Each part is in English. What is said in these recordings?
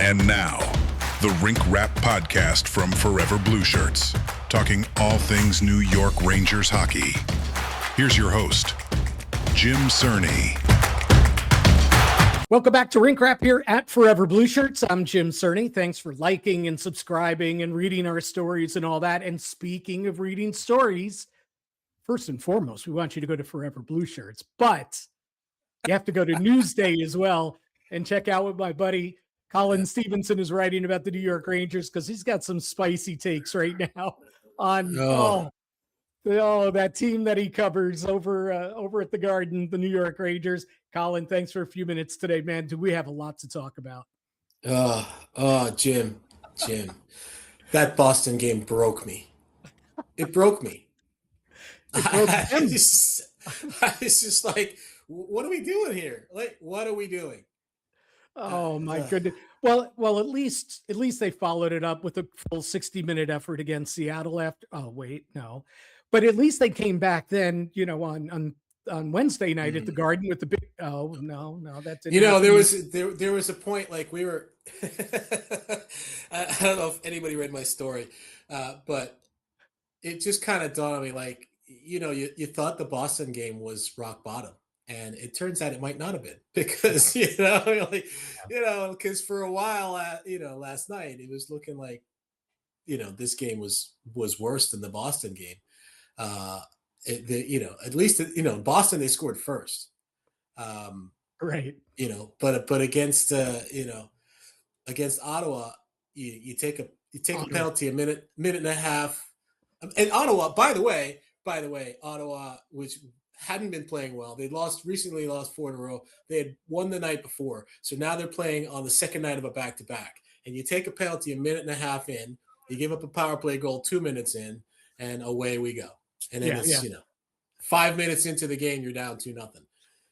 And now, the Rink Rap podcast from Forever Blueshirts, talking all things New York Rangers hockey. Here's your host, Jim Cerny. Welcome back to Rink Rap here at Forever Blueshirts. I'm Jim Cerny. Thanks for liking and subscribing and reading our stories and all that. And speaking of reading stories, first and foremost, we want you to go to Forever Blueshirts, but you have to go to Newsday as well and check out what my buddy Colin Stephenson is writing about the New York Rangers, because he's got some spicy takes right now on that team that he covers over at the Garden, the New York Rangers. Colin, thanks for a few minutes today, man. Do we have a lot to talk about? Jim, that Boston game broke me. It broke me. I was just like, what are we doing here? Like, what are we doing? Oh my goodness. Well, at least they followed it up with a full 60-minute effort against Seattle after. Oh, wait, no. But at least they came back then, on Wednesday night at the Garden with the big. Oh no, that didn't. There was a point, like, we were. I don't know if anybody read my story, but it just kind of dawned on me, like, you thought the Boston game was rock bottom, and it turns out it might not have been, because because for a while, last night it was looking like, this game was worse than the Boston game. At least Boston, they scored first, right? But against against Ottawa, you take a penalty a minute and a half, and Ottawa, by the way, Ottawa, which hadn't been playing well, they recently lost 4 in a row. They had won the night before, so now they're playing on the second night of a back-to-back, and you take a penalty a minute and a half in, you give up a power play goal 2 minutes in, and away we go. And then 5 minutes into the game, you're down 2-0.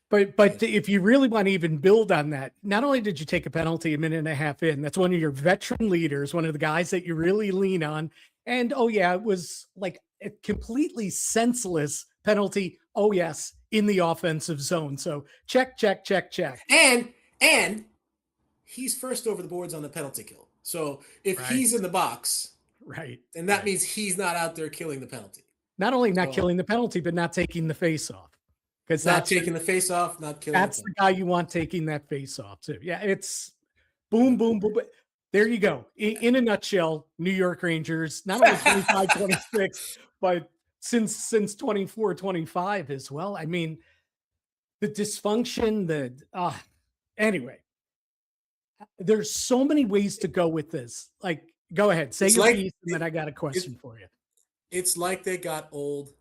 But if you really want to even build on that, not only did you take a penalty a minute and a half in, that's one of your veteran leaders, one of the guys that you really lean on. And it was like a completely senseless penalty. Oh yes, in the offensive zone. So check. And he's first over the boards on the penalty kill. So if he's in the box, right, and that means he's not out there killing the penalty. Not only not killing the penalty, but not taking the face off. Because not taking the face off, not killing. That's the guy you want taking that face off too. Yeah, it's boom. There you go. In a nutshell, New York Rangers, not only 25-26, but since 24-25 as well. I mean, the dysfunction, anyway, there's so many ways to go with this. Like, go ahead, say your piece, and then I got a question for you. It's like they got old.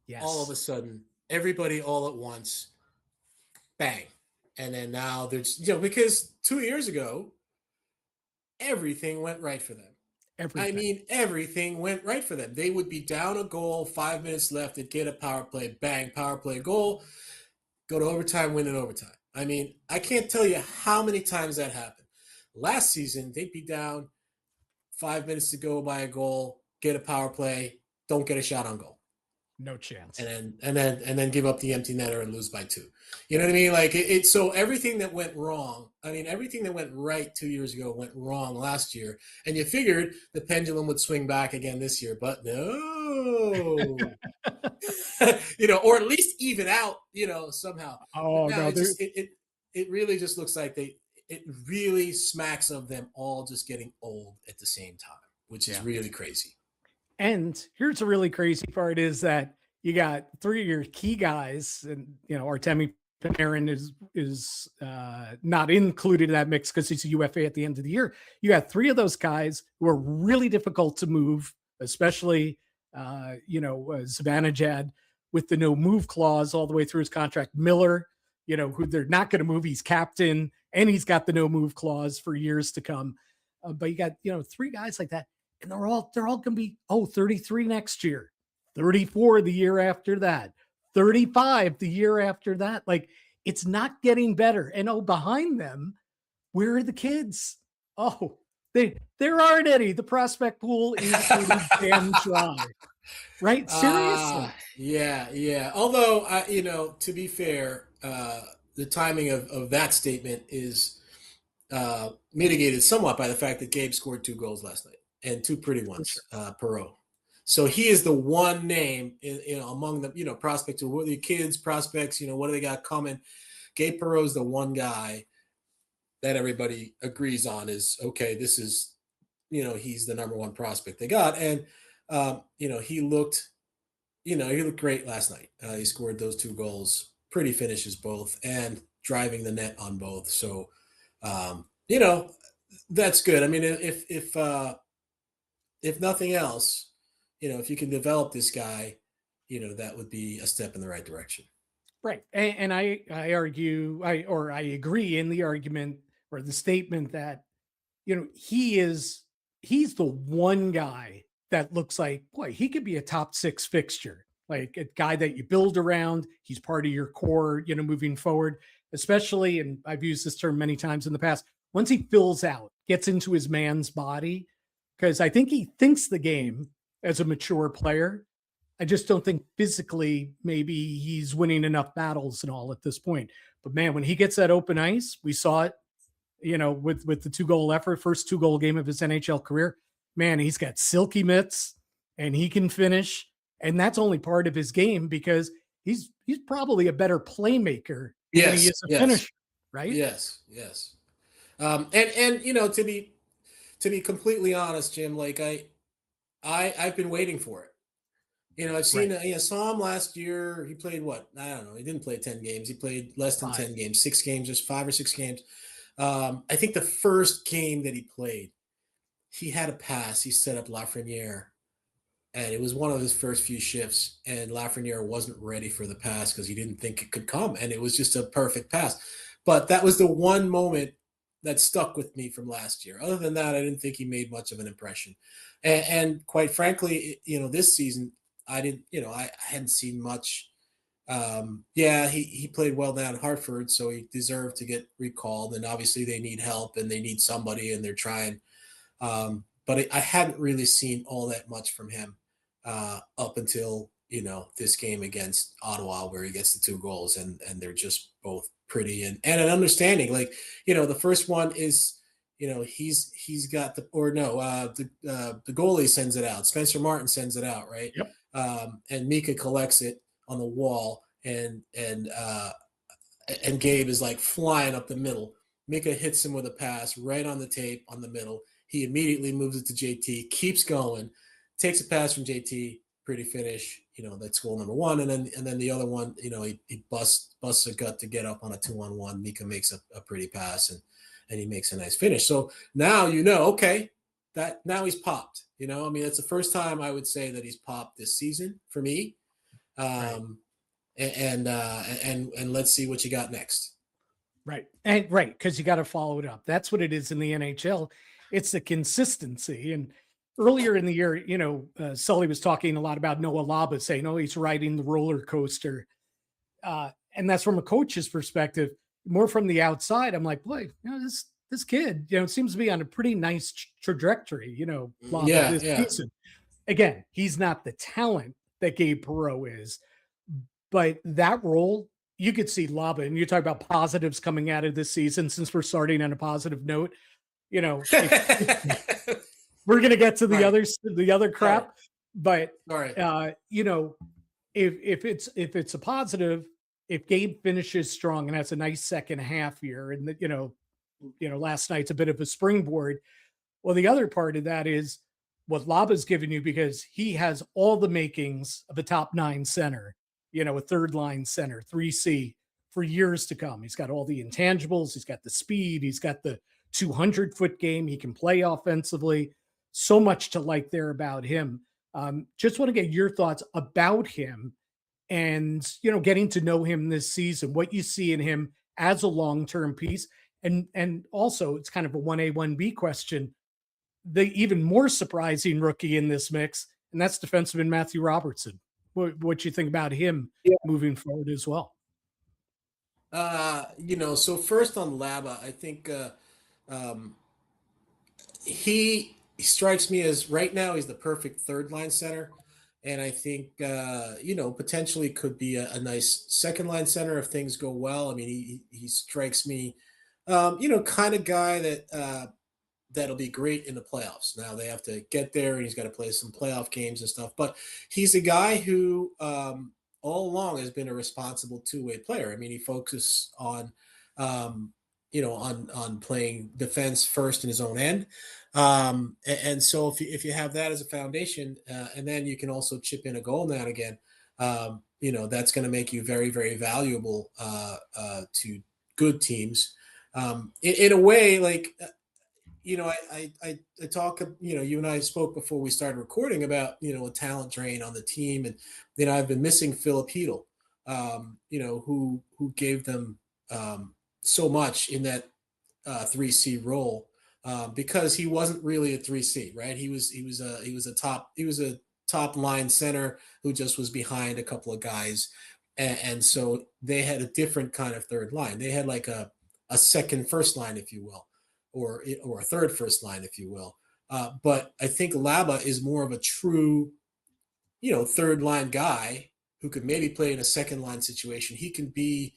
Yes. All of a sudden, everybody all at once, bang. And then now there's, because 2 years ago, everything went right for them. Everything went right for them. They would be down a goal, 5 minutes left, they'd get a power play, bang, power play goal, go to overtime, win in overtime. I mean, I can't tell you how many times that happened. Last season, they'd be down 5 minutes to go by a goal, get a power play, don't get a shot on goal. No chance. And then give up the empty netter and lose by 2. You know what I mean? Like so everything that went wrong, everything that went right 2 years ago went wrong last year. And you figured the pendulum would swing back again this year, but no. Or at least even out, somehow. Oh, no. It really just looks like it really smacks of them all just getting old at the same time, which is really crazy. And here's the really crazy part is that you got 3 of your key guys, and Artemi Panarin is not included in that mix because he's a UFA at the end of the year. You got 3 of those guys who are really difficult to move, especially Zibanejad with the no move clause all the way through his contract. Miller, who they're not going to move. He's captain and he's got the no move clause for years to come. But you got 3 guys like that. And they're all going to be 33 next year, 34 the year after that, 35 the year after that. Like, it's not getting better. And behind them, where are the kids? There aren't any. The prospect pool is damn dry. Right? Seriously. Yeah. Although, to be fair, the timing of that statement is mitigated somewhat by the fact that Gabe scored 2 goals last night and 2 pretty ones, Perrault. So he is the one name, among the, prospects, who are the kids, prospects, what do they got coming? Gabe Perrault is the one guy that everybody agrees on is, okay, this is, he's the number one prospect they got. And, he looked great last night. He scored those 2 goals, pretty finishes both, and driving the net on both. So, that's good. I mean, if nothing else, if you can develop this guy, that would be a step in the right direction. Right. And I argue, I agree in the argument or the statement that, he's the one guy that looks like, boy, he could be a top 6 fixture, like a guy that you build around. He's part of your core, moving forward, especially, and I've used this term many times in the past, once he fills out, gets into his man's body, because I think he thinks the game as a mature player. I just don't think physically maybe he's winning enough battles and all at this point. But man, when he gets that open ice, we saw it, with the 2-goal effort, first 2-goal game of his NHL career. Man, he's got silky mitts and he can finish. And that's only part of his game because he's probably a better playmaker than he is a finisher, right? Yes. And to be completely honest, Jim, like I've been waiting for it. I've seen, saw him last year. He played what? I don't know. He didn't play 10 games. He played less than 10 games, 6 games, just 5 or 6 games. I think the first game that he played, he had a pass. He set up Lafreniere, and it was one of his first few shifts. And Lafreniere wasn't ready for the pass because he didn't think it could come. And it was just a perfect pass. But that was the one moment that stuck with me from last year. Other than that, I didn't think he made much of an impression. And quite frankly, this season, I hadn't seen much. He played well down in Hartford, so he deserved to get recalled. And obviously they need help and they need somebody, and they're trying. But I hadn't really seen all that much from him up until, this game against Ottawa, where he gets the 2 goals, and they're just both pretty and an understanding. Like, the first one is, he's got the goalie sends it out. Spencer Martin sends it out, right? Yep. And Mika collects it on the wall, and Gabe is like flying up the middle. Mika hits him with a pass right on the tape on the middle. He immediately moves it to JT, keeps going, takes a pass from JT, pretty finish. That's goal number 1. And then the other one, he busts a gut to get up on a 2-on-1. Mika makes a pretty pass, and he makes a nice finish. So now okay, that now he's popped. It's the first time I would say that he's popped this season for me. And let's see what you got next. Right. And right, because you got to follow it up. That's what it is in the NHL. It's the consistency. And earlier in the year, Sully was talking a lot about Noah Laba, saying, he's riding the roller coaster. And that's from a coach's perspective. More from the outside, I'm like, boy, this kid, seems to be on a pretty nice trajectory, Laba this season. Again, he's not the talent that Gabe Perrault is, but that role, you could see Laba, and you talk about positives coming out of this season, since we're starting on a positive note, we're going to get to the other crap, but if it's a positive, if Gabe finishes strong and has a nice second half here, and last night's a bit of a springboard. Well, the other part of that is what Laba's given you, because he has all the makings of a top 9 center, a third line center, 3C for years to come. He's got all the intangibles. He's got the speed. He's got the 200-foot game. He can play offensively. So much to like there about him. Just want to get your thoughts about him and, getting to know him this season, what you see in him as a long-term piece. And also it's kind of a 1A, 1B question. The even more surprising rookie in this mix, and that's defenseman Matthew Robertson. What you think about him moving forward as well? So first on Laba, I think he strikes me as, right now, he's the perfect third line center. And I think, potentially could be a nice second line center if things go well. I mean, he strikes me kind of guy that that'll be great in the playoffs. Now they have to get there, and he's got to play some playoff games and stuff. But he's a guy who all along has been a responsible two-way player. I mean, he focuses on on playing defense first in his own end. And so if you have that as a foundation, and then you can also chip in a goal now and again, that's going to make you very, very valuable to good teams. In a way, like, I talk, you and I spoke before we started recording about, a talent drain on the team. And, I've been missing Philip Hedl, who gave them so much in that 3C role, because he wasn't really a 3C, right? He was a top line center who just was behind a couple of guys. And so they had a different kind of third line. They had like a second first line, if you will, or a third first line, if you will. But I think Laba is more of a true, third line guy who could maybe play in a second line situation. He can be,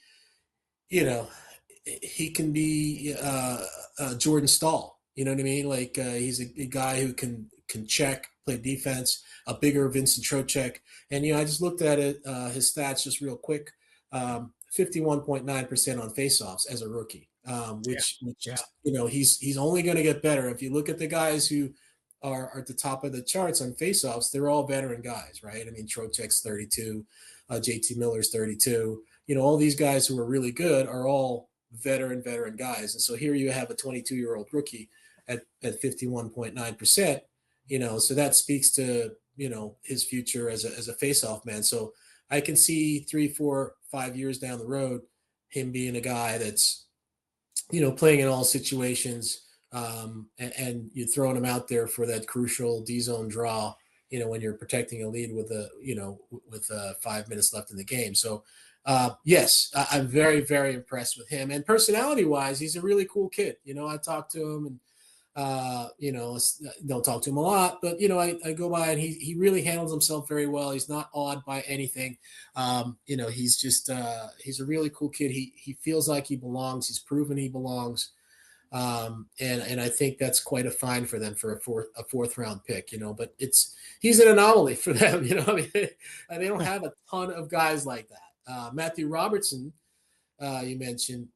Jordan Stahl. You know what I mean? Like, he's a guy who can check, play defense, a bigger Vincent Trocheck. And, I just looked at it, his stats just real quick. 51.9% on faceoffs as a rookie, which he's only going to get better. If you look at the guys who are at the top of the charts on faceoffs, they're all veteran guys, right? I mean, Trocheck's 32, JT Miller's 32. All these guys who are really good are all veteran guys. And so here you have a 22-year-old rookie at 51.9%, so that speaks to, his future as a faceoff man. So I can see 3, 4, 5 years down the road, him being a guy that's, playing in all situations, and you're throwing him out there for that crucial D-zone draw, when you're protecting a lead with 5 minutes left in the game. So, yes, I'm very, very impressed with him. And personality-wise, he's a really cool kid. I talked to him, and don't talk to him a lot, but I go by, and he really handles himself very well. He's not awed by anything. He's just he's a really cool kid. He feels like he belongs. He's proven he belongs. And I think that's quite a find for them for a fourth round pick, but he's an anomaly for them. I mean, they don't have a ton of guys like that. Matthew Robertson, you mentioned,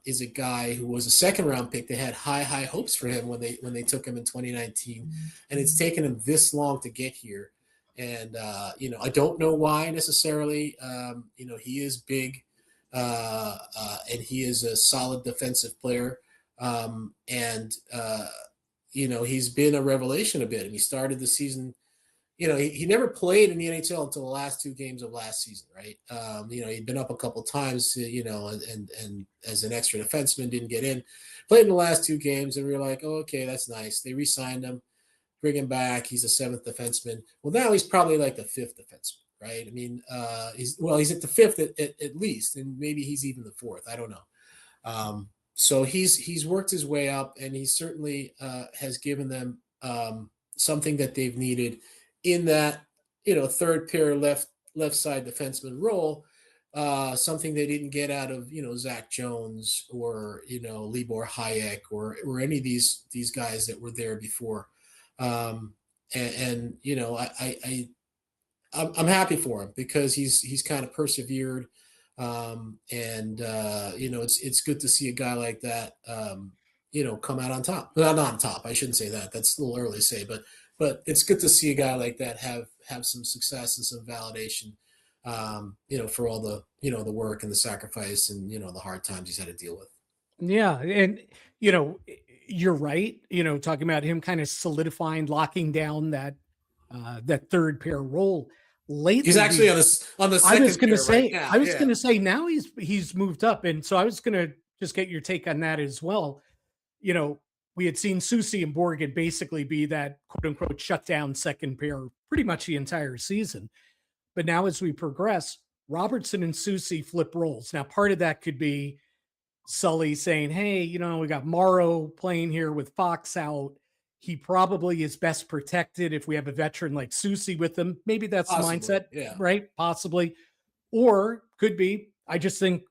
is a guy who was a second round pick. They had high hopes for him when they took him in 2019, and it's taken him this long to get here. And I don't know why necessarily. He is big, and he is a solid defensive player. He's been a revelation a bit, and he started the season. He never played in the NHL until the last 2 games of last season, right? He'd been up a couple times, and as an extra defenseman, didn't get in. Played in the last 2 games, and we were like, oh, okay, that's nice. They re-signed him, bring him back. He's a 7th defenseman. Well, now he's probably like the 5th defenseman, right? I mean, he's at the 5th at least, and maybe he's even the 4th. I don't know. So he's worked his way up, and he certainly has given them something that they've needed in that, third pair left side defenseman role, something they didn't get out of, Zach Jones or, Libor Hayek or any of these guys that were there before. I'm happy for him because he's kind of persevered. It's good to see a guy like that, come out on top. Well, not on top. I shouldn't say that. That's a little early to say, but it's good to see a guy like that have some success and some validation, for all the, the work and the sacrifice and, the hard times he's had to deal with. Yeah. And, you're right. Talking about him kind of solidifying, locking down that third pair role. Lately, he's actually on the second. I was going to say, right now. I was going to say now he's moved up. And so I was going to just get your take on that as well. We had seen Soucy and Borgen basically be that quote unquote shutdown second pair pretty much the entire season. But now as we progress, Robertson and Soucy flip roles. Now, part of that could be Sully saying, hey, we got Morrow playing here with Fox out. He probably is best protected if we have a veteran like Soucy with him. Maybe that's the mindset, right? Possibly. Or could be I just think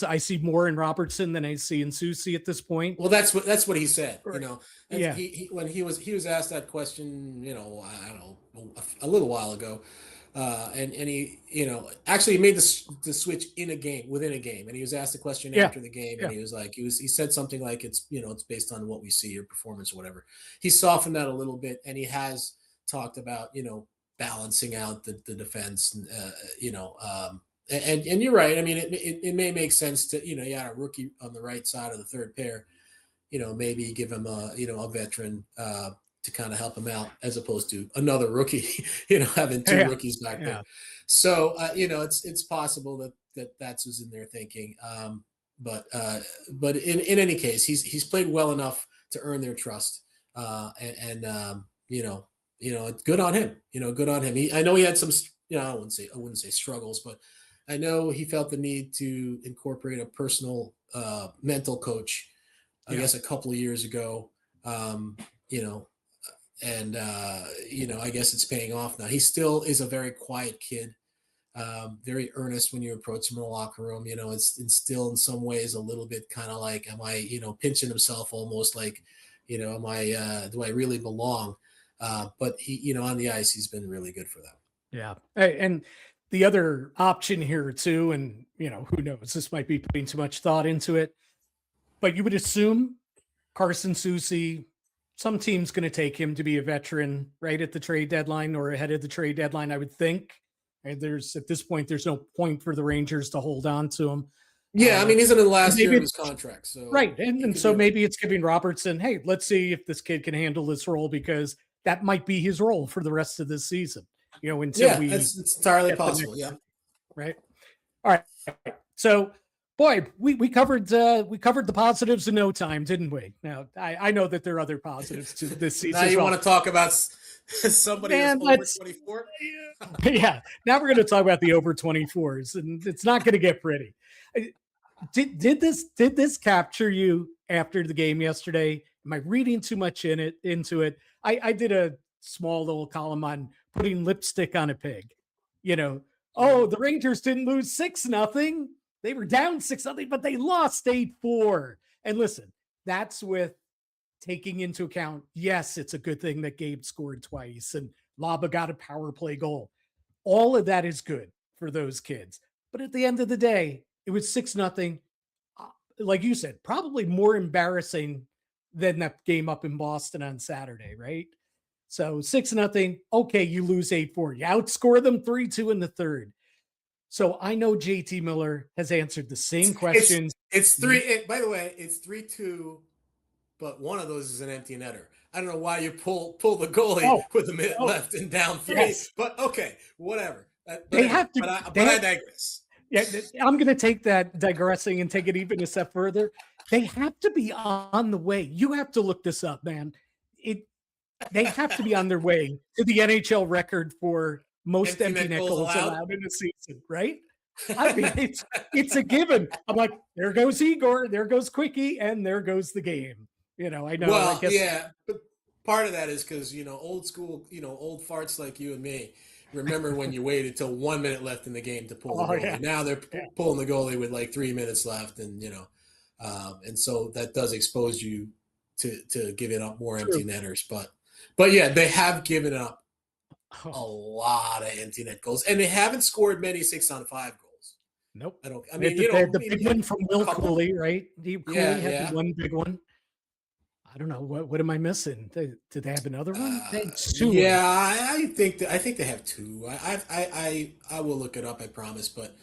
I see more in Robertson than I see in Soucy at this point. Well, that's what he said. Right. Yeah. He when he was asked that question, I don't know, a little while ago, and he, actually made the switch within a game, and he was asked a question after the game, and he was like, he said something like, it's based on what we see, your performance or whatever. He softened that a little bit, and he has talked about balancing out the defense, and you're right. I mean, it may make sense to, you had a rookie on the right side of the third pair, maybe give him a veteran to kind of help him out, as opposed to another rookie, having two rookies back there. So, it's possible that's what's in their thinking. But in any case, he's played well enough to earn their trust. Good on him, good on him. I know he had some, I wouldn't say struggles, but I know he felt the need to incorporate a personal mental coach, I guess a couple of years ago, I guess it's paying off now. He still is a very quiet kid, very earnest when you approach him in the locker room. It's still in some ways a little bit kind of like, am I, pinching himself almost like, am I, do I really belong? But he, on the ice, he's been really good for them. Yeah. And the other option here too, and who knows, this might be putting too much thought into it, but you would assume Carson Soucy, some team's going to take him to be a veteran right at the trade deadline or ahead of the trade deadline, I would think. And at this point, there's no point for the Rangers to hold on to him. Yeah, I mean, he's in the last year of his contract. So right. And so maybe it's giving Robertson, hey, let's see if this kid can handle this role, because that might be his role for the rest of this season. Until it's entirely possible. Yeah. Right. All right. So, boy, we covered the positives in no time, didn't we? Now, I know that there are other positives to this season. Now you want to talk about somebody that's over 24? Yeah. Now we're going to talk about the over 24s, and it's not going to get pretty. Did this capture you after the game yesterday? Am I reading too much into it? I did a small little column on putting lipstick on a pig. The Rangers didn't lose 6-0. They were down 6-0, but they lost 8-4. And listen, that's with taking into account, yes, it's a good thing that Gabe scored twice and Laba got a power play goal. All of that is good for those kids. But at the end of the day, it was 6-0. Like you said, probably more embarrassing than that game up in Boston on Saturday, right? So 6-0. Okay, you lose 8-4. You outscore them 3-2 in the third. So I know JT Miller has answered the same questions. It's 3. By the way, it's 3-2, but one of those is an empty netter. I don't know why you pull the goalie with a minute left and down 3. Yes. But okay, whatever. But I digress. Yeah, I'm going to take that digressing and take it even a step further. They have to be on the way. You have to look this up, man. They have to be on their way to the NHL record for most empty net goals allowed in a season, right? I mean, it's a given. I'm like, there goes Igor, there goes Quickie, and there goes the game. I know. Well, I guess, yeah, but part of that is because old school, old farts like you and me remember when you waited till 1 minute left in the game to pull the goalie. Yeah. Now they're pulling the goalie with like 3 minutes left, and and so that does expose you to giving up more empty netters. But yeah, they have given up a lot of empty net goals, and they haven't scored many 6-on-5 goals. Nope. I mean, the big one from Will Cooley, right? Cooley had the one big one. I don't know what am I missing? Did they have another one? Yeah, I think they have 2. I will look it up, I promise, but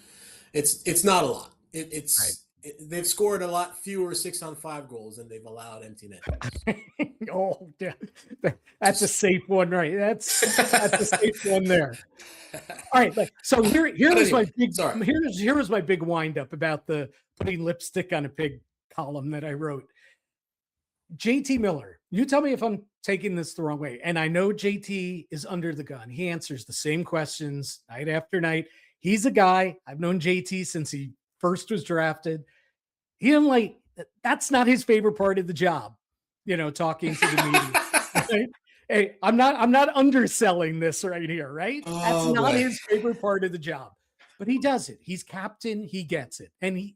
it's not a lot. They've scored a lot fewer 6-on-5 goals than they've allowed empty net goals. Yeah, that's a safe one, right? That's a safe one there. All right, so here was my big wind up about the putting lipstick on a pig column that I wrote. JT Miller, you tell me if I'm taking this the wrong way. And I know JT is under the gun. He answers the same questions night after night. He's a guy, I've known JT since he first was drafted. That's not his favorite part of the job, talking to the media. Right? Hey, I'm not underselling this right here, right? That's not his favorite part of the job. but he does it. He's captain. He gets it. And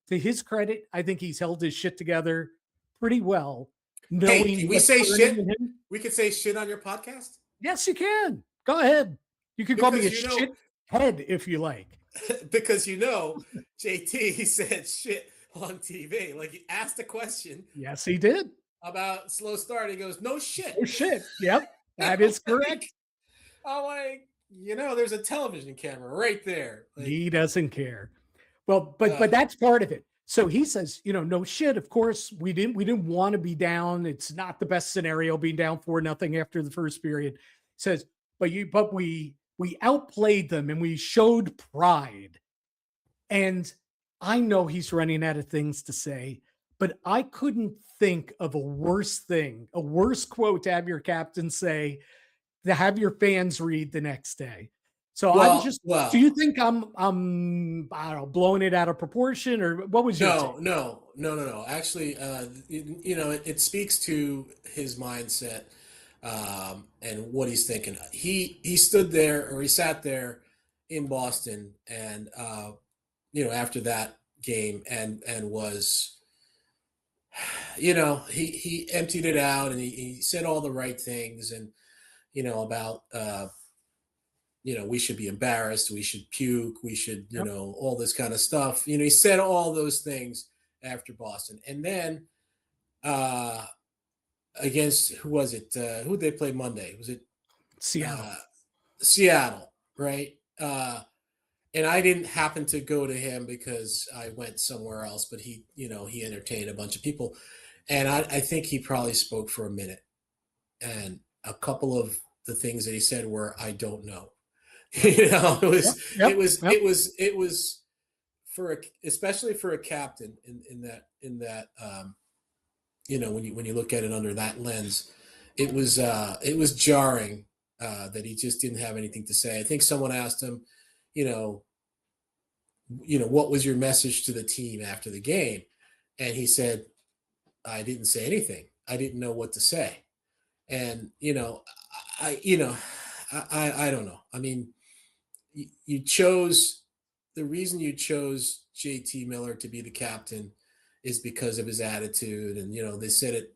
to his credit, I think he's held his shit together pretty well. Hey, can we say shit? We could say shit on your podcast? Yes, you can. Go ahead. You can call me a shit head if you like. Because JT said shit on TV. Like, he asked a question. Yes, he did. About slow start. He goes, no shit. No shit. Yep. That is correct. I'm like, there's a television camera right there. Like, he doesn't care. Well, but that's part of it. So he says, no shit. Of course, we didn't want to be down. It's not the best scenario being down 4-0 after the first period. Says, but we outplayed them and we showed pride. And I know he's running out of things to say, but I couldn't think of a worse quote to have your captain say, to have your fans read the next day. So do you think I'm I don't know, blowing it out of proportion, or what was your take? No. Actually, it speaks to his mindset and what he's thinking. He stood there, or he sat there in Boston, and after that game, and was, he emptied it out, and he said all the right things, and about we should be embarrassed, we should puke, we should, all this kind of stuff. He said all those things after Boston. And then against, who was it? Who did they play Monday? Was it Seattle? Seattle, right? And I didn't happen to go to him because I went somewhere else, but he entertained a bunch of people. And I think he probably spoke for a minute. And a couple of the things that he said were, I don't know. It was especially for a captain in that when you look at it under that lens, it was jarring that he just didn't have anything to say. I think someone asked him, what was your message to the team after the game? And he said, I didn't say anything. I didn't know what to say. And, I don't know. I mean, the reason you chose JT Miller to be the captain is because of his attitude. And, they said it,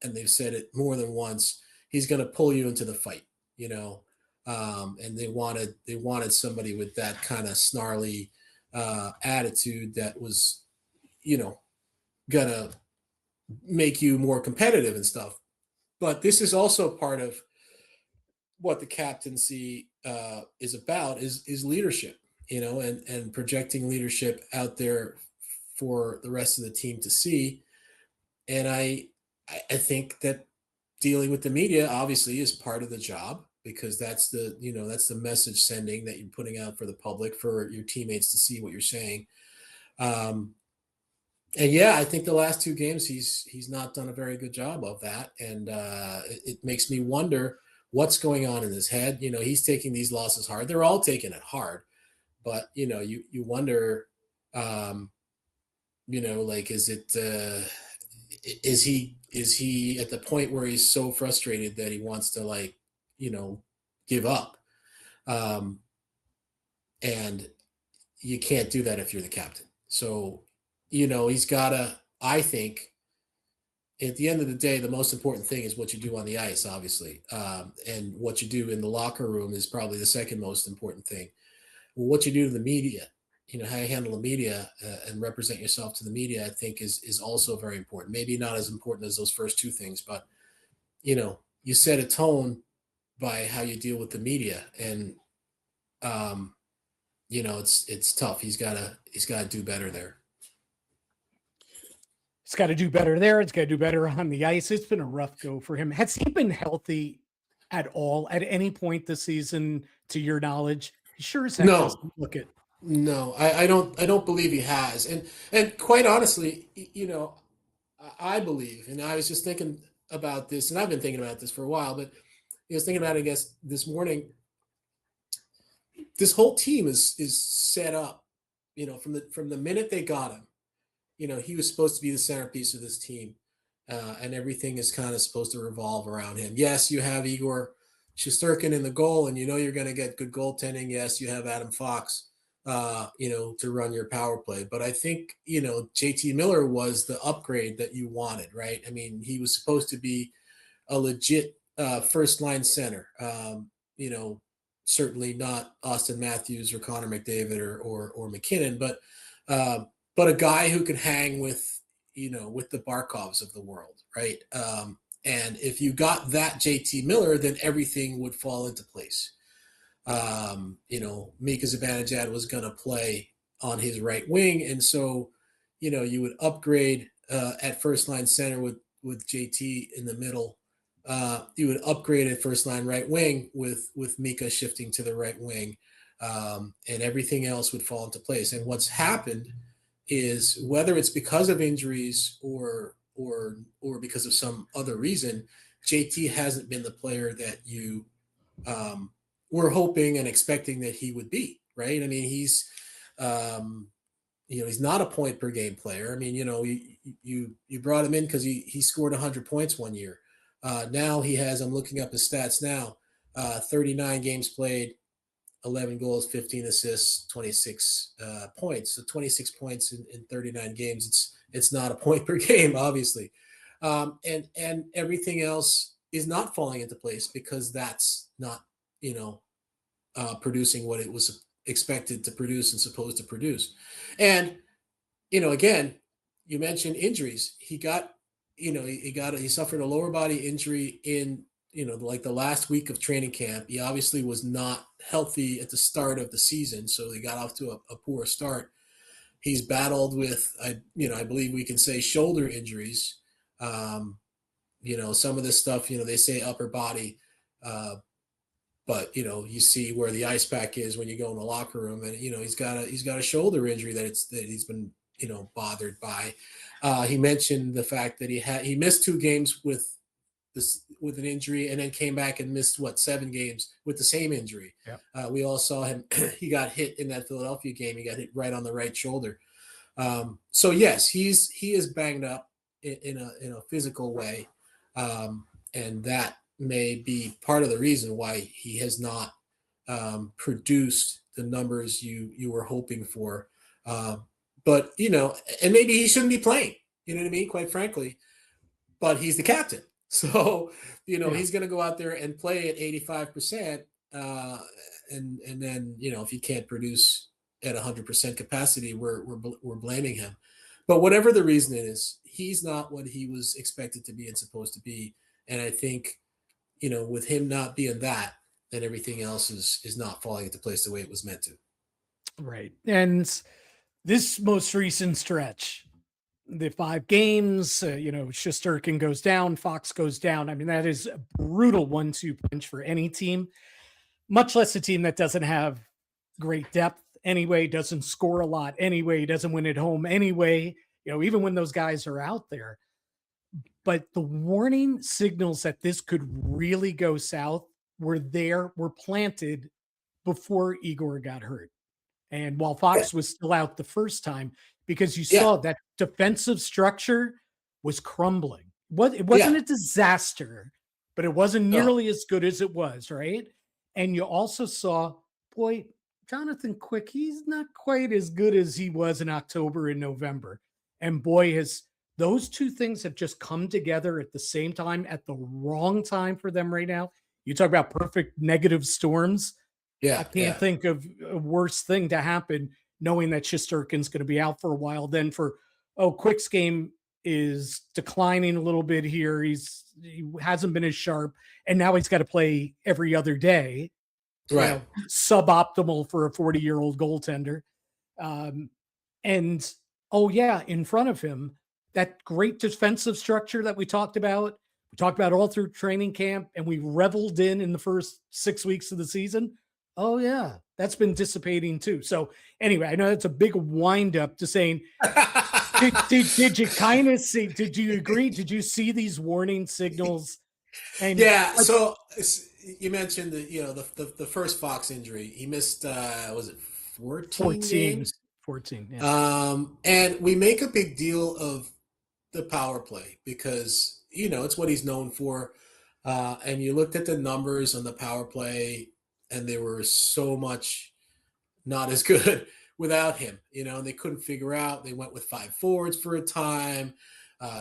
and they've said it more than once. He's going to pull you into the fight, and they wanted somebody with that kind of snarly attitude that was, going to make you more competitive and stuff. But this is also part of what the captaincy is about, is leadership, and projecting leadership out there for the rest of the team to see. And I think that dealing with the media obviously is part of the job, because that's the message sending that you're putting out for the public, for your teammates to see what you're saying. And yeah, I think the last two games he's not done a very good job of that, and it makes me wonder what's going on in his head. He's taking these losses hard. They're all taking it hard, but you wonder, like, is he at the point where he's so frustrated that he wants to give up? And you can't do that if you're the captain. So, he's gotta, I think, at the end of the day, the most important thing is what you do on the ice, obviously. And what you do in the locker room is probably the second most important thing. What you do to the media, how you handle the media and represent yourself to the media, I think is also very important. Maybe not as important as those first two things, but, you set a tone by how you deal with the media. And, it's tough. He's gotta do better there. It's got to do better there. It's got to do better on the ice. It's been a rough go for him. Has he been healthy at all at any point this season, to your knowledge? Sure as heck doesn't look it. No, I don't believe he has. And quite honestly, I believe, and I was just thinking about this, and I've been thinking about this for a while, but I was thinking about it, I guess, this morning. This whole team is set up, from the minute they got him. He was supposed to be the centerpiece of this team, and everything is kind of supposed to revolve around him. Yes, you have Igor Shesterkin in the goal, and you're going to get good goaltending. Yes, you have Adam Fox to run your power play. But I think, JT Miller was the upgrade that you wanted, right? I mean, he was supposed to be a legit first line center. Certainly not Austin Matthews or Connor McDavid or McKinnon, but a guy who could hang with the Barkovs of the world, right? And if you got that JT Miller, then everything would fall into place. Mika Zibanejad was going to play on his right wing, and so you would upgrade at first line center with JT in the middle. You would upgrade at first line right wing with Mika shifting to the right wing, and everything else would fall into place. And what's happened is, whether it's because of injuries or because of some other reason, JT hasn't been the player that you were hoping and expecting that he would be, right? I mean, he's not a point per game player. I mean, you brought him in because he scored 100 points one year. Now he has, I'm looking up his stats now, 39 games played, 11 goals, 15 assists, 26 points. So 26 points in 39 games. It's not a point per game, obviously. And everything else is not falling into place because that's not, producing what it was expected to produce and supposed to produce. And, again, you mentioned injuries. He suffered a lower body injury in, like the last week of training camp. He obviously was not healthy at the start of the season, so he got off to a poor start. He's battled with, I believe we can say, shoulder injuries. Some of this stuff, they say upper body, but you see where the ice pack is when you go in the locker room, and he's got a shoulder injury that he's been bothered by. He mentioned the fact that he missed 2 games with an injury, and then came back and missed 7 games with the same injury. Yep. We all saw him. He got hit in that Philadelphia game. He got hit right on the right shoulder. So yes, he is banged up in a physical way, and that may be part of the reason why he has not produced the numbers you were hoping for. But and maybe he shouldn't be playing. You know what I mean? Quite frankly, but he's the captain, so he's going to go out there and play at 85%, and then if he can't produce at 100% capacity, we're blaming him. But whatever the reason it is, he's not what he was expected to be and supposed to be. And I think with him not being that, then everything else is not falling into place the way it was meant to. Right. And this most recent stretch, the 5 games, Shesterkin goes down, Fox goes down. I mean, that is a brutal 1-2 punch for any team, much less a team that doesn't have great depth anyway, doesn't score a lot anyway, doesn't win at home anyway, even when those guys are out there. But the warning signals that this could really go south were planted before Igor got hurt. And while Fox was still out the first time, because you saw that defensive structure was crumbling. It wasn't a disaster, but it wasn't nearly as good as it was, right? And you also saw, Jonathan Quick, he's not quite as good as he was in October and November. And those two things have just come together at the same time, at the wrong time for them right now. You talk about perfect negative storms. Yeah, I can't think of a worse thing to happen, knowing that Shesterkin's going to be out for a while. Then Quick's game is declining a little bit here. He hasn't been as sharp, and now he's got to play every other day. Right. Suboptimal for a 40-year-old goaltender. In front of him, that great defensive structure that we talked about all through training camp, and we reveled in the first 6 weeks of the season. Oh yeah, that's been dissipating too. So anyway, I know that's a big wind up to saying, did you kind of see, did you agree? Did you see these warning signals? And so you mentioned the first Fox injury. He missed, was it 14 games? 14. Yeah. And we make a big deal of the power play because, it's what he's known for. And you looked at the numbers on the power play, and they were so much not as good without him, and they couldn't figure out. They went with 5 forwards for a time.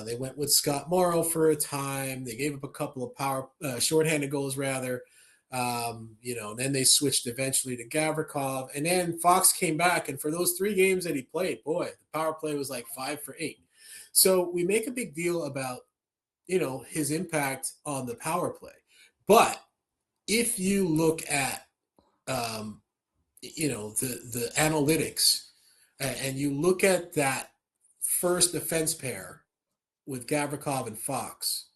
They went with Scott Morrow for a time. They gave up a couple of shorthanded goals rather. Then they switched eventually to Gavrikov, and then Fox came back. And for those 3 games that he played, boy, the power play was like 5 for 8. So we make a big deal about, his impact on the power play. But if you look at, the analytics, and you look at that first defense pair with Gavrikov and Fox,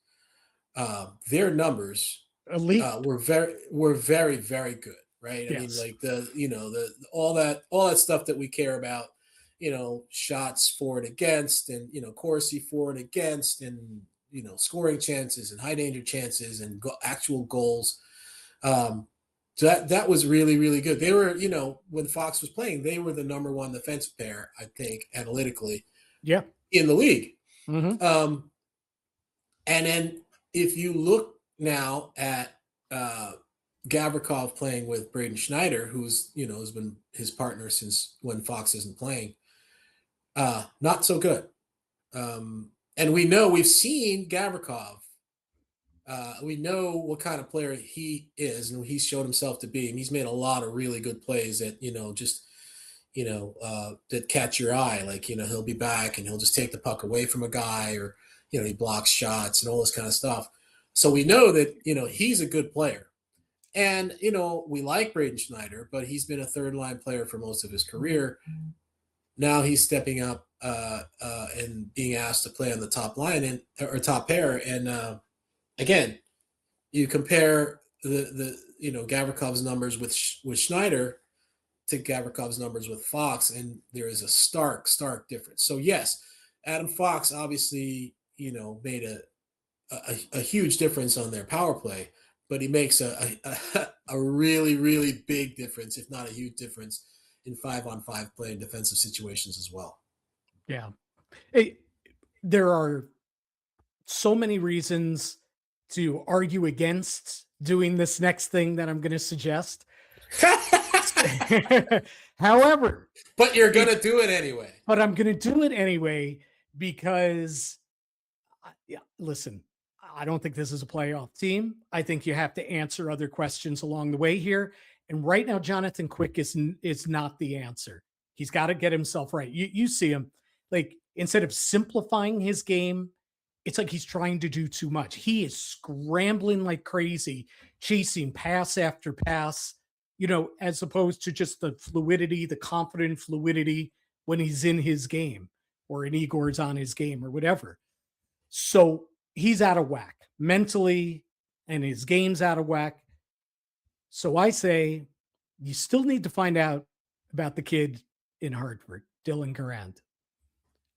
their numbers were very, very good, right? Yes. I mean, like all that stuff that we care about, shots for and against, and Corsi for and against, and scoring chances and high danger chances and actual goals. So that was really, really good. They were, when Fox was playing, they were the number 1 defensive pair, I think, analytically, in the league. Mm-hmm. And then if you look now at Gavrikov playing with Braden Schneider, who's, has been his partner since when Fox isn't playing, not so good. And we've seen Gavrikov. We know what kind of player he is, and he's showed himself to be. And he's made a lot of really good plays that, that catch your eye. Like, he'll be back and he'll just take the puck away from a guy, or, he blocks shots and all this kind of stuff. So we know that, he's a good player. And, we like Braden Schneider, but he's been a third-line player for most of his career. Now he's stepping up and being asked to play on the top line or top pair. And again, you compare the Gavrikov's numbers with Schneider to Gavrikov's numbers with Fox, and there is a stark difference. So yes, Adam Fox obviously made a huge difference on their power play, but he makes a really, really big difference, if not a huge difference, in 5-on-5 play in defensive situations as well. Yeah. There are so many reasons to argue against doing this next thing that I'm going to suggest. However, but you're going to do it anyway. But I'm going to do it anyway because, listen, I don't think this is a playoff team. I think you have to answer other questions along the way here. And right now, Jonathan Quick is not the answer. He's got to get himself right. You see him, like, instead of simplifying his game, it's like he's trying to do too much. He is scrambling like crazy, chasing pass after pass, as opposed to just the fluidity, the confident fluidity when he's in his game, or in Igor's on his game, or whatever. So he's out of whack mentally, and his game's out of whack. So I say you still need to find out about the kid in Hartford, Dylan Garand.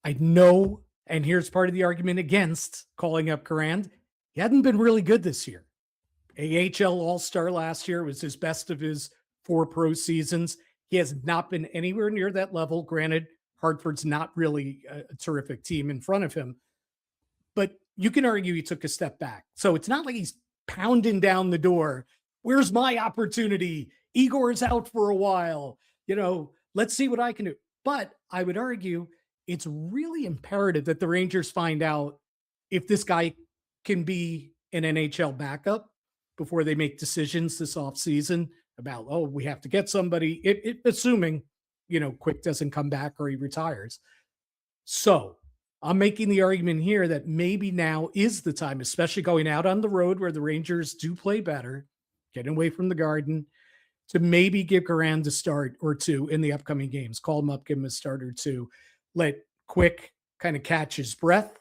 I know, and here's part of the argument against calling up Garand. He hadn't been really good this year. AHL All-Star last year was his best of his 4 pro seasons. He has not been anywhere near that level. Granted, Hartford's not really a terrific team in front of him, but you can argue he took a step back. So it's not like he's pounding down the door. Where's my opportunity? Igor's out for a while. Let's see what I can do. But I would argue it's really imperative that the Rangers find out if this guy can be an NHL backup before they make decisions this offseason about, we have to get somebody, assuming, Quick doesn't come back or he retires. So I'm making the argument here that maybe now is the time, especially going out on the road where the Rangers do play better, getting away from the Garden, to maybe give Garand a start or two in the upcoming games. Call him up, give him a start or two. Let Quick kind of catch his breath.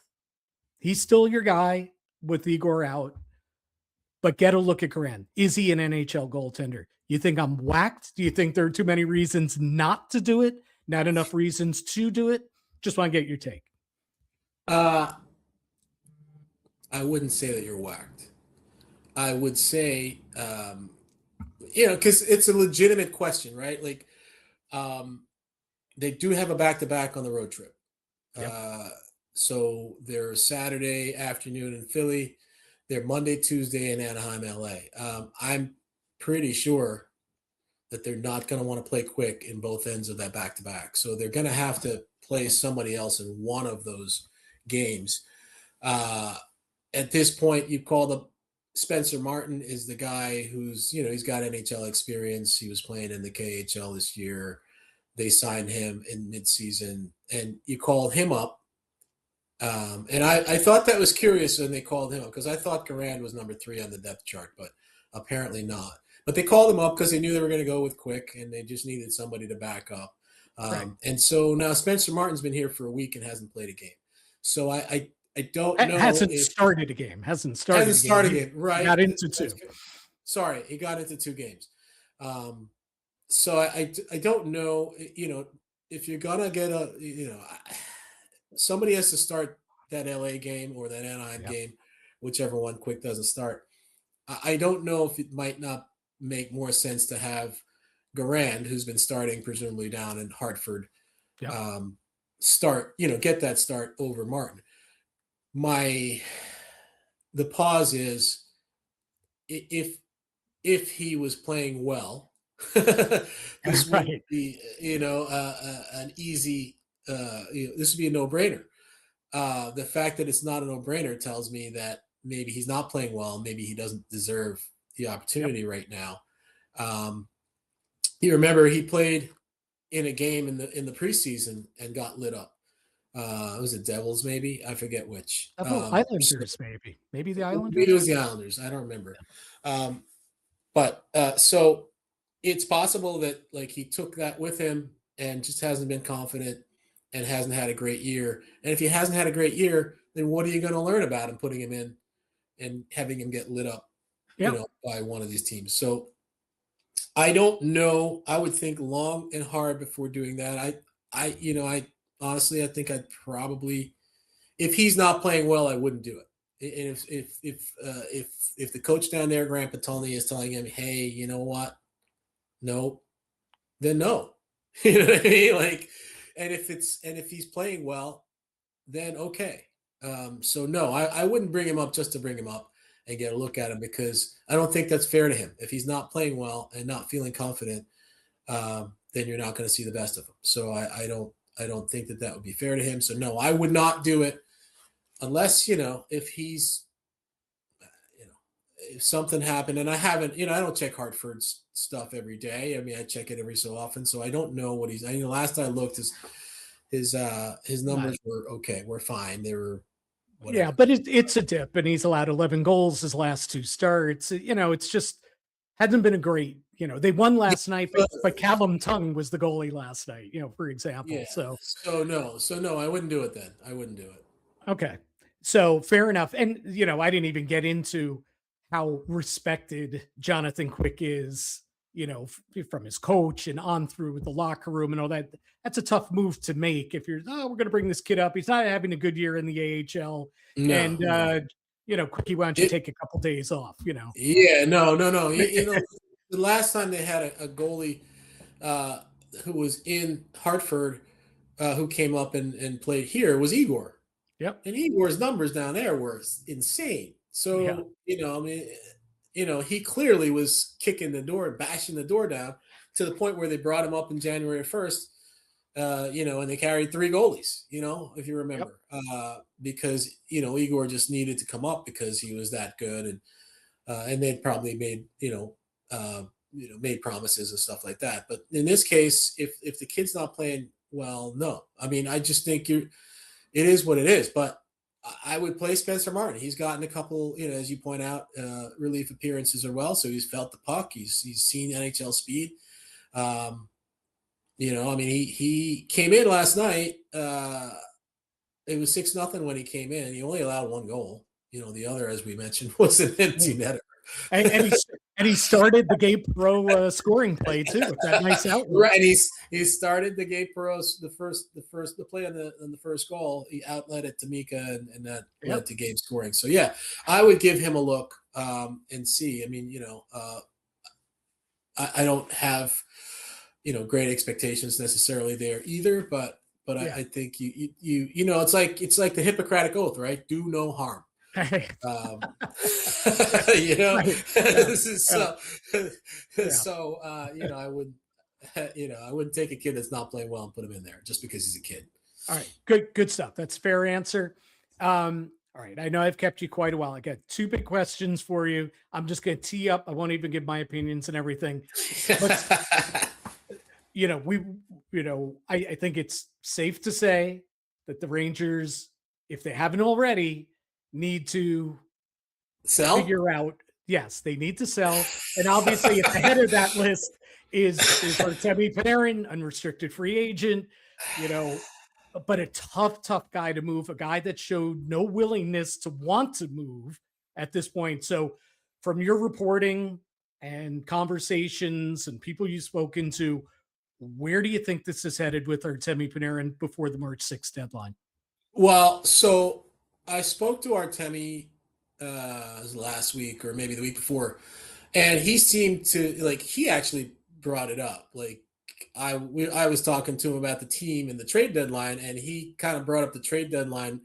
He's still your guy with Igor out, but get a look at Garand. Is he an NHL goaltender? You think I'm whacked? Do you think there are too many reasons not to do it? Not enough reasons to do it? Just want to get your take. I wouldn't say that you're whacked. I would say, because it's a legitimate question, right? Like, they do have a back-to-back on the road trip. Yep. So they're Saturday afternoon in Philly. They're Monday, Tuesday in Anaheim, LA. I'm pretty sure that they're not going to want to play quick in both ends of that back-to-back. So they're going to have to play somebody else in one of those games. At this point, you call the Spencer Martin is the guy who's, he's got NHL experience. He was playing in the KHL this year. They signed him in midseason, and you called him up. And I thought that was curious when they called him up, because I thought Garand was number 3 on the depth chart, but apparently not. But they called him up because they knew they were going to go with Quick, and they just needed somebody to back up. Right. And so now Spencer Martin's been here for a week and hasn't played a game. So I don't know. Hasn't started a game. Hasn't started a game. Right. Got into 2. Sorry, he got into 2 games. So I don't know, if you're going to get somebody has to start that LA game or that Anaheim game, whichever one Quick doesn't start. I don't know if it might not make more sense to have Garand, who's been starting presumably down in Hartford, start, get that start over Martin. The pause is if he was playing well, this would be, an easy, this would be a no-brainer. The fact that it's not a no-brainer tells me that maybe he's not playing well. Maybe he doesn't deserve the opportunity right now. You remember he played in a game in the preseason and got lit up. Was it Devils? Maybe, I forget which. Islanders, maybe the Islanders. Maybe it was the Islanders. I don't remember. But so it's possible that like he took that with him and just hasn't been confident and hasn't had a great year. And if he hasn't had a great year, then what are you going to learn about him putting him in and having him get lit up, by one of these teams? So I don't know. I would think long and hard before doing that. I honestly, I think I'd probably, if he's not playing well, I wouldn't do it. And if the coach down there, Grant Patolny, is telling him, hey, you know what? No, then no. You know what I mean? Like, and if he's playing well, then okay. So no, I wouldn't bring him up just to bring him up and get a look at him, because I don't think that's fair to him. If he's not playing well and not feeling confident, then you're not going to see the best of him. So I don't think that would be fair to him. So no, I would not do it unless, if he's, if something happened, and I haven't, I don't check Hartford's stuff every day. I mean, I check it every so often, so I don't know what last I looked, his numbers were okay. We're fine. They were, whatever. Yeah, but it's a dip, and he's allowed 11 goals his last 2 starts. It's just hasn't been a great, they won last night, but Callum Tongue was the goalie last night, for example. Yeah. So no, I wouldn't do it then. I wouldn't do it. Okay. So fair enough. And, I didn't even get into how respected Jonathan Quick is, from his coach and on through the locker room and all that. That's a tough move to make if you're, we're going to bring this kid up. He's not having a good year in the AHL. Quickie, why don't you take a couple days off, Yeah, no. The last time they had a goalie who was in Hartford who came up and played here was Igor. Yep. And Igor's numbers down there were insane. So, he clearly was kicking the door and bashing the door down to the point where they brought him up in January 1st, and they carried 3 goalies, if you remember, because, Igor just needed to come up because he was that good. And they'd probably made, made promises and stuff like that. But in this case, if the kid's not playing well, no. I mean, I just think it is what it is. But I would play Spencer Martin. He's gotten a couple, as you point out, relief appearances as well. So he's felt the puck. He's seen NHL speed. He came in last night. It was 6-0 when he came in. He only allowed 1 goal. The other, as we mentioned, was an empty netter. And he started the Gabe Perrault scoring play too with that nice outlet. Right, he started the Gabe Perrault the play on the first goal. He outlet it to Mika, and that led to Gabe scoring. So yeah, I would give him a look and see. I mean, I don't have great expectations necessarily there either, but I think you it's like the Hippocratic Oath, right? Do no harm. You know, Right. this is Yeah. so I would, I wouldn't take a kid that's not playing well and put him in there just because he's a kid. All right, good stuff. That's a fair answer. All right, I know I've kept you quite a while. I got two big questions for you. I'm just going to tee up. I won't even give my opinions and everything. But, I think it's safe to say that the Rangers, if they haven't already, need to Sell? figure out. Yes, they need to sell. And obviously, at the head of that list is Artemi Panarin, unrestricted free agent, but a tough guy to move, a guy that showed no willingness to want to move at this point. So from your reporting and conversations and people you've spoken to, where do you think this is headed with Artemi Panarin before the March 6th deadline? Well, so I spoke to Artemi last week or maybe the week before, and he seemed to he actually brought it up. Like I was talking to him about the team and the trade deadline, and he kind of brought up the trade deadline,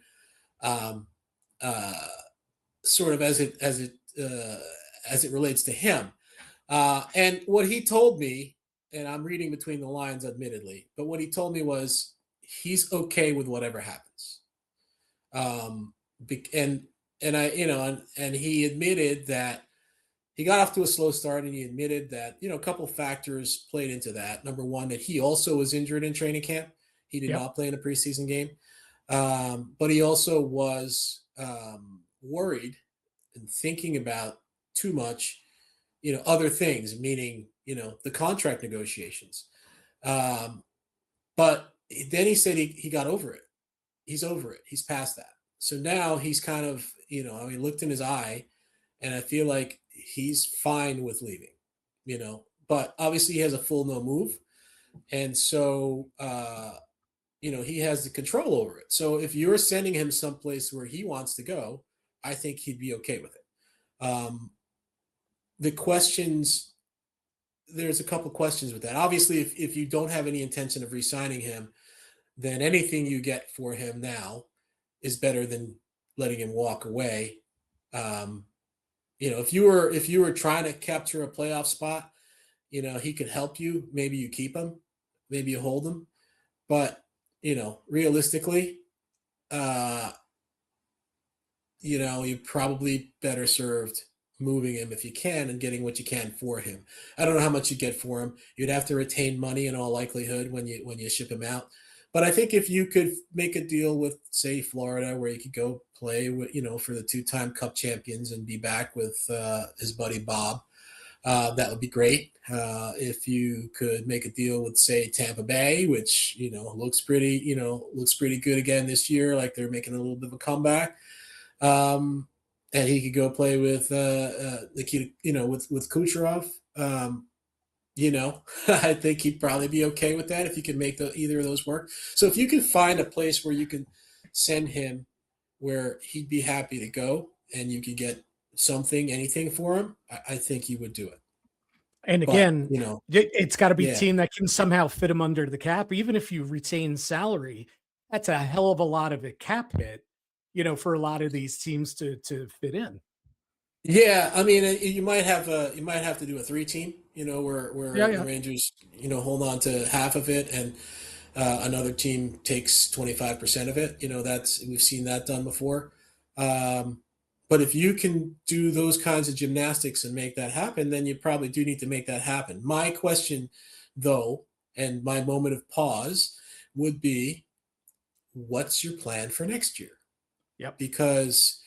sort of as it relates to him. And what he told me, and I'm reading between the lines, admittedly, but what he told me was he's okay with whatever happens. And he admitted that he got off to a slow start, and he admitted that, a couple factors played into that. Number one, that he also was injured in training camp. He did not play in a preseason game. But he also was worried and thinking about too much, other things, meaning, the contract negotiations. But then he said he got over it. He's over it. He's past that. So now he's kind of, he looked in his eye, and I feel like he's fine with leaving, but obviously he has a full no move. And so, he has the control over it. So if you're sending him someplace where he wants to go, I think he'd be okay with it. The questions, there's a couple questions with that. Obviously, if you don't have any intention of re-signing him, then anything you get for him now is better than letting him walk away. If you were trying to capture a playoff spot, he could help you. Maybe you keep him, maybe you hold him, but realistically, you're probably better served moving him if you can and getting what you can for him. I don't know how much you get for him. You'd have to retain money in all likelihood when you ship him out. But I think if you could make a deal with, say, Florida, where you could go play with, for the 2-time Cup champions and be back with his buddy Bob, that would be great. If you could make a deal with, say, Tampa Bay, which looks pretty good again this year, like they're making a little bit of a comeback, and he could go play with with Kucherov. I think he'd probably be okay with that if you can make either of those work. So if you can find a place where you can send him where he'd be happy to go and you could get anything for him, I think you would do it. And again, it's got to be a team that can somehow fit him under the cap. Even if you retain salary, that's a hell of a lot of a cap hit, for a lot of these teams to fit in. Yeah, I mean, you might have to do a 3-team, where the Rangers, hold on to half of it, and another team takes 25% of it. We've seen that done before. But if you can do those kinds of gymnastics and make that happen, then you probably do need to make that happen. My question, though, and my moment of pause would be, what's your plan for next year? Yep. Because,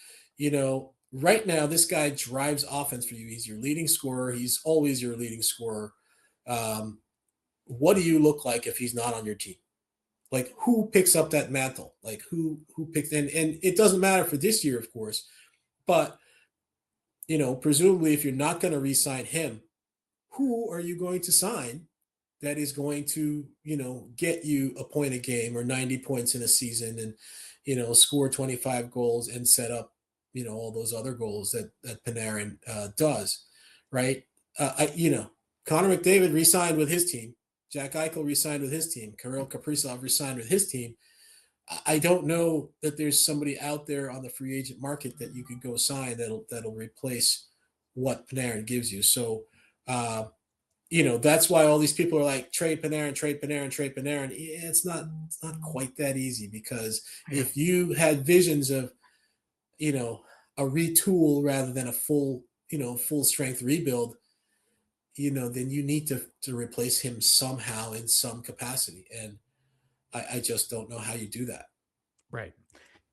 right now, this guy drives offense for you. He's your leading scorer. He's always your leading scorer. What do you look like if he's not on your team? Like, who picks up that mantle? Like, who picks in? And it doesn't matter for this year, of course. But, presumably, if you're not going to re-sign him, who are you going to sign that is going to, get you a point a game or 90 points in a season and, score 25 goals and set up, all those other goals that Panarin does, right? Connor McDavid re-signed with his team. Jack Eichel re-signed with his team. Kirill Kaprizov re-signed with his team. I don't know that there's somebody out there on the free agent market that you could go sign that'll replace what Panarin gives you. So, that's why all these people are like trade Panarin, trade Panarin, trade Panarin. Yeah, it's not quite that easy, because if you had visions of, a retool rather than a full strength rebuild, then you need to replace him somehow in some capacity. And I just don't know how you do that. Right.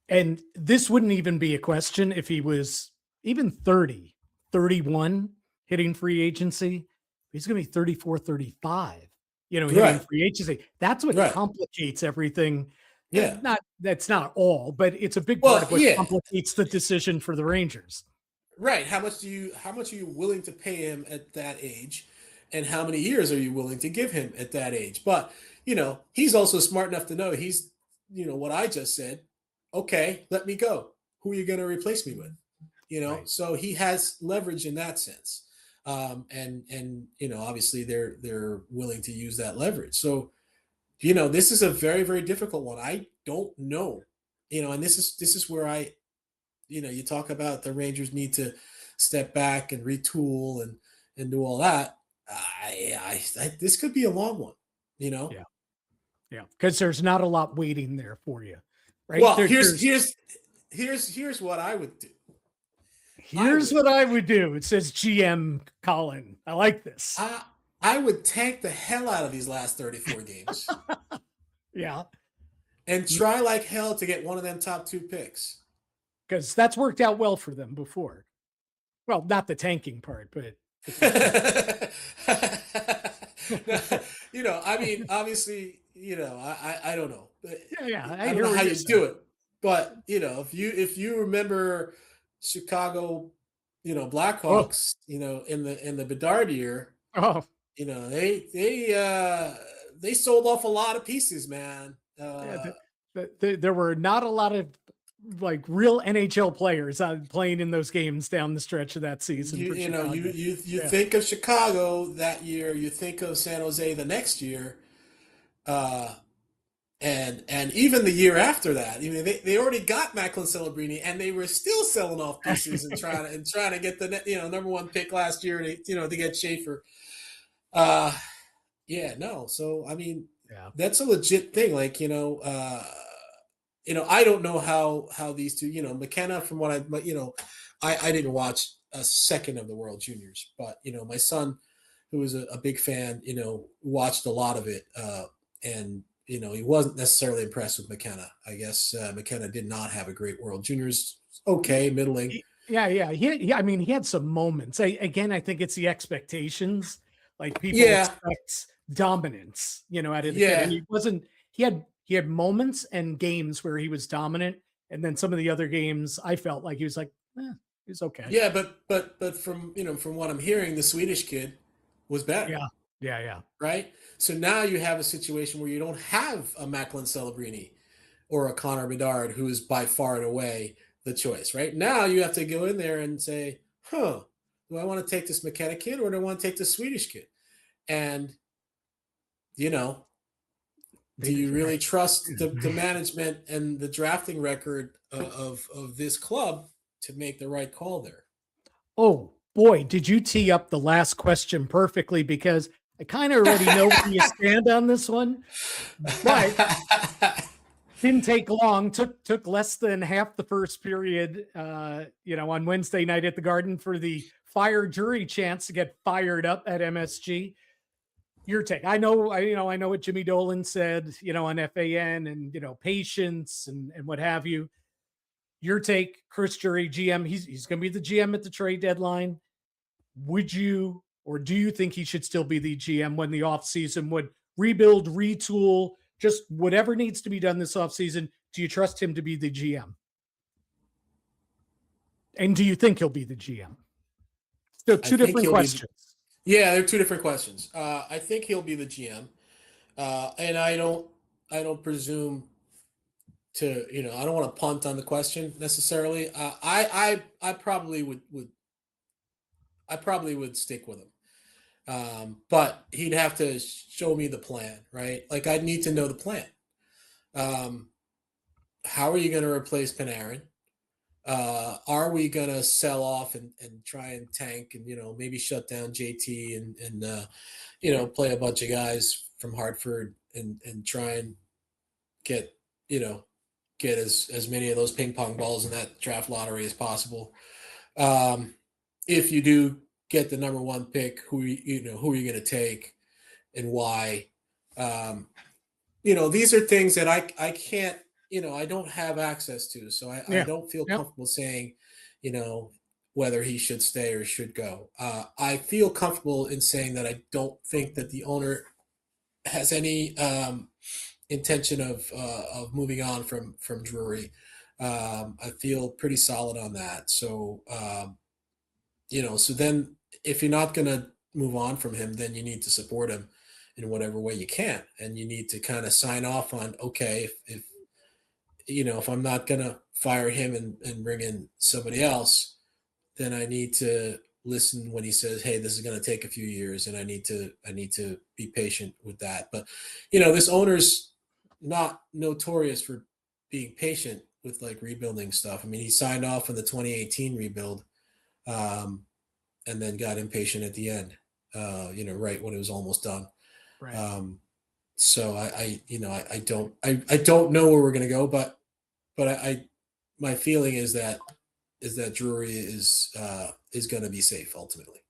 And this wouldn't even be a question if he was even 30, 31 hitting free agency. He's going to be 34, 35, hitting free agency. That's what complicates everything. Yeah. That's not all, but it's a big part of what complicates the decision for the Rangers. Right. How much are you willing to pay him at that age? And how many years are you willing to give him at that age? But, he's also smart enough to know he's, what I just said. Okay, let me go. Who are you going to replace me with? Right. So he has leverage in that sense. And obviously they're willing to use that leverage. So, this is a very, very difficult one. I don't know, and this is where you talk about the Rangers need to step back and retool and do all that. This could be a long one, Yeah. Because there's not a lot waiting there for you. Right. Well, here's what I would do. Here's what I would do. It says GM Colin. I like this. I would tank the hell out of these last 34 games. Yeah. And try like hell to get one of them top 2 picks. Because that's worked out well for them before. Well, not the tanking part, but. I mean, obviously, I don't know. I don't know how you do it. But, if you remember Chicago, Blackhawks, in the Bedard year, they sold off a lot of pieces, man. There were not a lot of like real NHL players playing in those games down the stretch of that season. You think of Chicago that year, you think of San Jose the next year, and even the year after that. They already got Macklin Celebrini, and they were still selling off pieces and trying to get the number 1 pick last year to get Schaefer. So I mean, that's a legit thing. Like I don't know how these two, McKenna, from what I didn't watch a second of the World Juniors, but my son, who was a big fan, watched a lot of it, and he wasn't necessarily impressed with McKenna. I guess McKenna did not have a great World Juniors. Okay, middling. Yeah. He had some moments. I think it's the expectations. Like people expect dominance, out of the kid. And he wasn't. He had moments and games where he was dominant, and then some of the other games I felt like he was like, he's okay. Yeah, but from what I'm hearing, the Swedish kid was better. Yeah. Right. So now you have a situation where you don't have a Macklin Celebrini or a Connor Bedard, who is by far and away the choice. Right now you have to go in there and say, do I want to take this McKenna kid, or do I want to take the Swedish kid? And do you really trust the management and the drafting record of this club to make the right call there? Oh boy, did you tee up the last question perfectly, because I kind of already know where you stand on this one. But didn't take long. Took less than half the first period, on Wednesday night at the Garden for the fire jury chance to get fired up at MSG. Your take. I know what Jimmy Dolan said, on FAN and, patience and what have you. Your take, Chris Drury, GM, he's going to be the GM at the trade deadline. Would you, or do you think he should still be the GM when the offseason would rebuild, retool, just whatever needs to be done this offseason? Do you trust him to be the GM? And do you think he'll be the GM? Still two different questions. Yeah, they're two different questions. I think he'll be the GM, and I don't presume to, I don't want to punt on the question necessarily. I probably would stick with him, but he'd have to show me the plan, right? Like I'd need to know the plan. how are you going to replace Panarin? Are we going to sell off and try and tank and, maybe shut down JT and play a bunch of guys from Hartford and try and get, get as many of those ping pong balls in that draft lottery as possible. If you do get the number one pick, who are you going to take and why? These are things that I can't, I don't have access to. So I don't feel comfortable saying, whether he should stay or should go. I feel comfortable in saying that I don't think that the owner has any intention of moving on from Drury. I feel pretty solid on that. So, so then if you're not going to move on from him, then you need to support him in whatever way you can. And you need to kind of sign off on, okay, if I'm not going to fire him and bring in somebody else, then I need to listen when he says, hey, this is going to take a few years and I need to be patient with that. But, this owner's not notorious for being patient with like rebuilding stuff. I mean, he signed off on the 2018 rebuild and then got impatient at the end, right when it was almost done. Right. So I don't know where we're going to go, but my feeling is that Drury is going to be safe ultimately.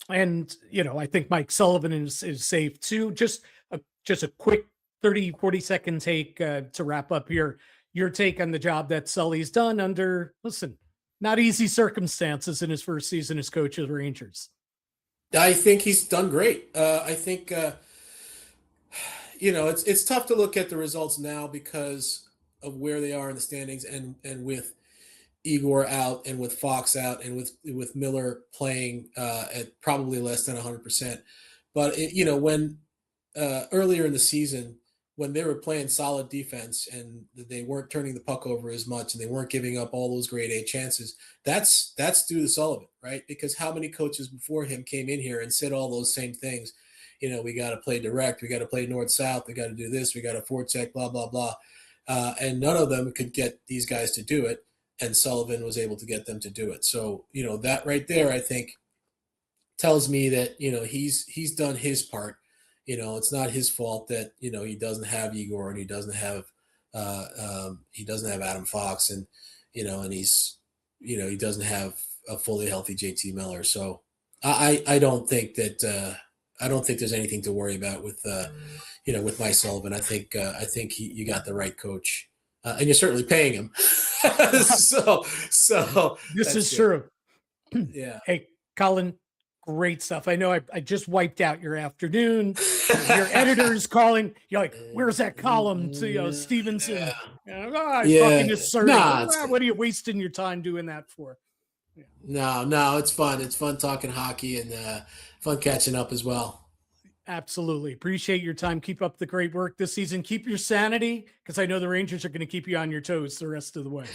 And, I think Mike Sullivan is safe too. Just a quick 30-40 second take to wrap up here. Your take on the job that Sully's done under, not easy circumstances in his first season as coach of the Rangers. I think he's done great. I think, it's tough to look at the results now because of where they are in the standings and with Igor out and with Fox out and with Miller playing at probably less than 100%. But, when earlier in the season, when they were playing solid defense and they weren't turning the puck over as much and they weren't giving up all those grade A chances, that's due to Sullivan, right? Because how many coaches before him came in here and said all those same things? We got to play direct. We got to play north-south. We got to do this. We got to forecheck, blah, blah, blah. And none of them could get these guys to do it. And Sullivan was able to get them to do it. So, that right there, I think tells me that, he's done his part. It's not his fault that, he doesn't have Igor and he doesn't have Adam Fox and, and he's, he doesn't have a fully healthy JT Miller. So I don't think that, I don't think there's anything to worry about with, with Mike Sullivan. I think you got the right coach and you're certainly paying him. so this is true. Yeah. Hey, Colin, great stuff. I know I just wiped out your afternoon. Your editor's calling. You're like, where's that column to Stevenson? Fucking just what are you wasting your time doing that for? Yeah. No, it's fun. It's fun talking hockey and fun catching up as well. Absolutely. Appreciate your time. Keep up the great work this season. Keep your sanity because I know the Rangers are going to keep you on your toes the rest of the way.